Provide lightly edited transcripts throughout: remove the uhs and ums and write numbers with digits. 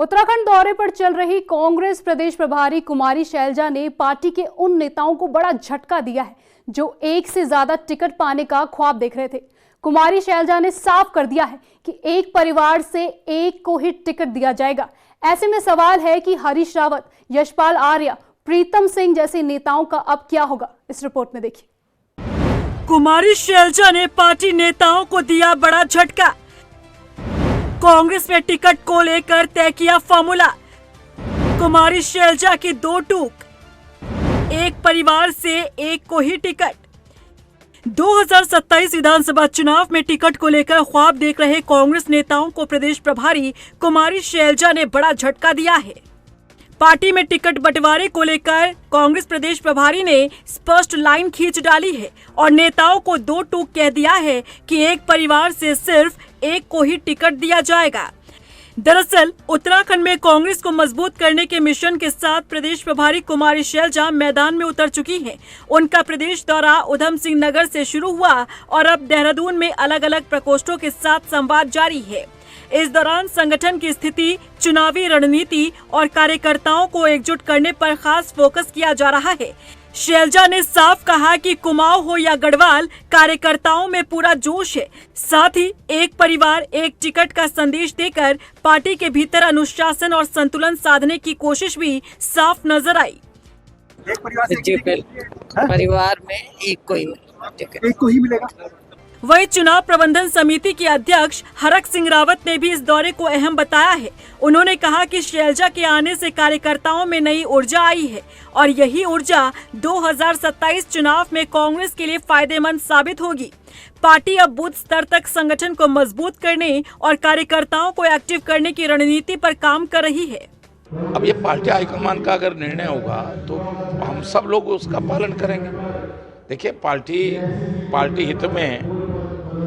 उत्तराखंड दौरे पर चल रही कांग्रेस प्रदेश प्रभारी कुमारी शैलजा ने पार्टी के उन नेताओं को बड़ा झटका दिया है जो एक से ज्यादा टिकट पाने का ख्वाब देख रहे थे। कुमारी शैलजा ने साफ कर दिया है कि एक परिवार से एक को ही टिकट दिया जाएगा। ऐसे में सवाल है कि हरीश रावत, यशपाल आर्य, प्रीतम सिंह जैसे नेताओं का अब क्या होगा। इस रिपोर्ट में देखिए। कुमारी शैलजा ने पार्टी नेताओं को दिया बड़ा झटका। कांग्रेस में टिकट को लेकर तय किया फॉर्मूला। कुमारी शैलजा की दो टूक, एक परिवार से एक को ही टिकट। 2027 विधानसभा चुनाव में टिकट को लेकर ख्वाब देख रहे कांग्रेस नेताओं को प्रदेश प्रभारी कुमारी शैलजा ने बड़ा झटका दिया है। पार्टी में टिकट बंटवारे को लेकर कांग्रेस प्रदेश प्रभारी ने स्पष्ट लाइन खींच डाली है और नेताओं को दो टूक कह दिया है कि एक परिवार से सिर्फ एक को ही टिकट दिया जाएगा। दरअसल उत्तराखंड में कांग्रेस को मजबूत करने के मिशन के साथ प्रदेश प्रभारी कुमारी शैलजा मैदान में उतर चुकी हैं। उनका प्रदेश दौरा उधम सिंह नगर से शुरू हुआ और अब देहरादून में अलग अलग प्रकोष्ठों के साथ संवाद जारी है। इस दौरान संगठन की स्थिति, चुनावी रणनीति और कार्यकर्ताओं को एकजुट करने पर खास फोकस किया जा रहा है। शैलजा ने साफ कहा कि कुमाऊं हो या गढ़वाल, कार्यकर्ताओं में पूरा जोश है। साथ ही एक परिवार एक टिकट का संदेश देकर पार्टी के भीतर अनुशासन और संतुलन साधने की कोशिश भी साफ नजर आई। परिवार में एक को ही मिलेगा। वही चुनाव प्रबंधन समिति के अध्यक्ष हरक सिंह रावत ने भी इस दौरे को अहम बताया है। उन्होंने कहा कि शैलजा के आने से कार्यकर्ताओं में नई ऊर्जा आई है और यही ऊर्जा 2027 चुनाव में कांग्रेस के लिए फायदेमंद साबित होगी। पार्टी अब बूथ स्तर तक संगठन को मजबूत करने और कार्यकर्ताओं को एक्टिव करने की रणनीति पर काम कर रही है। अब ये पार्टी हाईकमान का अगर निर्णय होगा तो हम सब लोग उसका पालन करेंगे। देखिए, पार्टी हित में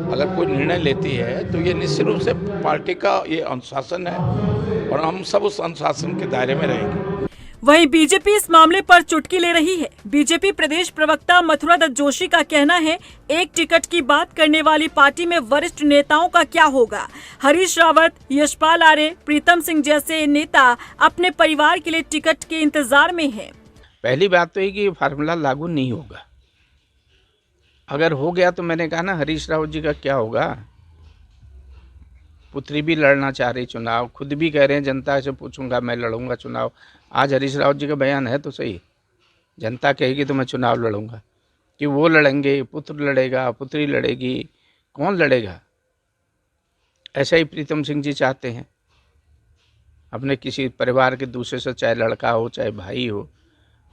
अगर कोई निर्णय लेती है तो ये निश्चित रूप से पार्टी का ये अनुशासन है और हम सब उस अनुशासन के दायरे में रहेंगे। वहीं बीजेपी इस मामले पर चुटकी ले रही है। बीजेपी प्रदेश प्रवक्ता मथुरा दत्त जोशी का कहना है, एक टिकट की बात करने वाली पार्टी में वरिष्ठ नेताओं का क्या होगा। हरीश रावत, यशपाल आर्य, प्रीतम सिंह जैसे नेता अपने परिवार के लिए टिकट के इंतजार में हैं। पहली बात तो है कि ये फार्मूला लागू नहीं होगा। अगर हो गया तो मैंने कहा ना, हरीश रावत जी का क्या होगा। पुत्री भी लड़ना चाह रही चुनाव, खुद भी कह रहे हैं जनता से पूछूंगा, मैं लड़ूंगा चुनाव। आज हरीश रावत जी का बयान है तो सही, जनता कहेगी तो मैं चुनाव लड़ूंगा। कि वो लड़ेंगे, पुत्र लड़ेगा, पुत्री लड़ेगी, कौन लड़ेगा। ऐसा ही प्रीतम सिंह जी चाहते हैं अपने किसी परिवार के दूसरे से, चाहे लड़का हो चाहे भाई हो।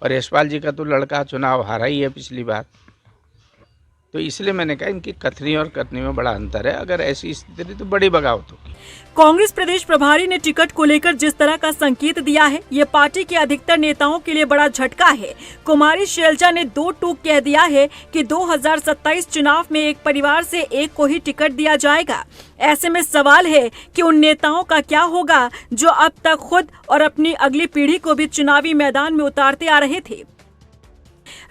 और यशपाल जी का तो लड़का चुनाव हारा ही है पिछली बार। तो इसलिए मैंने कहा इनकी कथनी और करनी में बड़ा अंतर है। अगर ऐसी स्थिति तो बड़ी बगावत होगी। कांग्रेस प्रदेश प्रभारी ने टिकट को लेकर जिस तरह का संकेत दिया है, ये पार्टी के अधिकतर नेताओं के लिए बड़ा झटका है। कुमारी शैलजा ने दो टूक कह दिया है कि 2027 चुनाव में एक परिवार से एक को ही टिकट दिया जाएगा। ऐसे में सवाल है कि उन नेताओं का क्या होगा जो अब तक खुद और अपनी अगली पीढ़ी को भी चुनावी मैदान में उतारते आ रहे थे।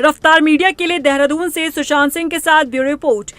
रफ्तार मीडिया के लिए देहरादून से सुशांत सिंह के साथ ब्यूरो रिपोर्ट।